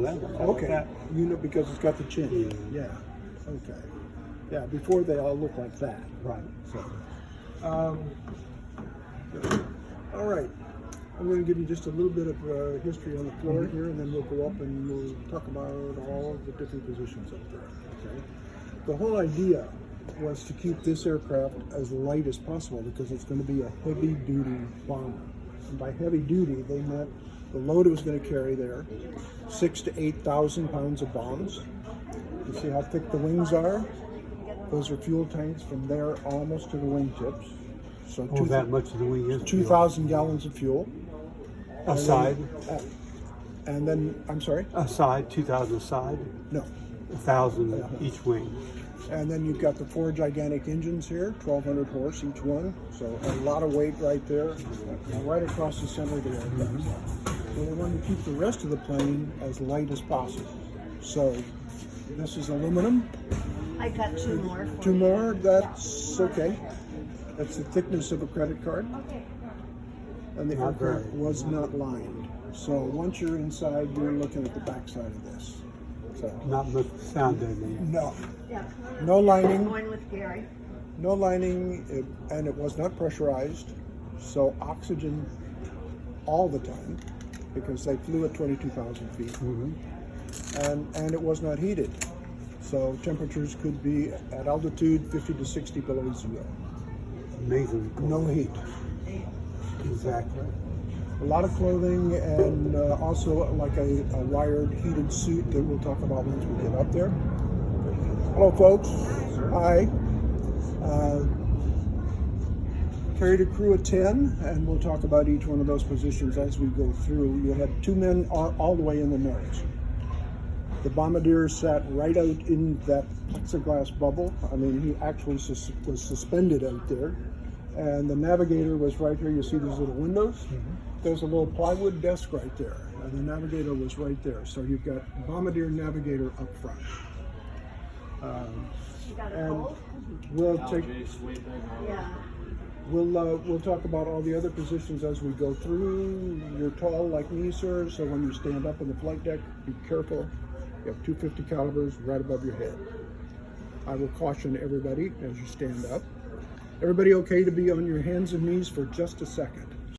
Okay, you know, because it's got the chin. Yeah. Okay. Yeah. Before they all look like that. Right. So. All right. I'm going to give you just a little bit of history on the floor here, and then we'll go up and we'll talk about all of the different positions up there. Okay. The whole idea was to keep this aircraft as light as possible because it's going to be a heavy-duty bomber. And by heavy-duty, they meant the load it was going to carry there, 6,000 to 8,000 pounds of bombs. You see how thick the wings are? Those are fuel tanks from there almost to the wingtips. So that much of the wing is 2,000 gallons of fuel. Aside? And then, I'm sorry? Aside, 2,000 aside? No. 1,000 each wing. And then you've got the four gigantic engines here, 1,200 horse each one. So a lot of weight right there, right across the center of the aircraft. So they wanted to keep the rest of the plane as light as possible. So this is aluminum. I got two more. Two more, that's okay. That's the thickness of a credit card. And the aircraft was not lined. So once you're inside, you're looking at the backside of this. So Not much sound in there. no. Yeah. No lining. Going with Gary. No lining, and it was not pressurized, so oxygen all the time, because they flew at 22,000 feet, and it was not heated. So temperatures could be at altitude 50 to 60 below zero. Amazing. No heat. Exactly. A lot of clothing, and also like a wired heated suit that we'll talk about once we get up there. Hello folks, hi. Carried a crew of 10, and we'll talk about each one of those positions as we go through. You had two men all the way in the nose. The bombardier sat right out in that plexiglass bubble. I mean, he actually was suspended out there. And the navigator was right here. You see these little windows? There's a little plywood desk right there. And the navigator was right there. So you've got bombardier navigator up front. And we'll take... Yeah. We'll talk about all the other positions as we go through. You're tall like me, sir, so when you stand up on the flight deck, be careful. You have 250 calibers right above your head. I will caution everybody as you stand up. Everybody okay to be on your hands and knees for just a second?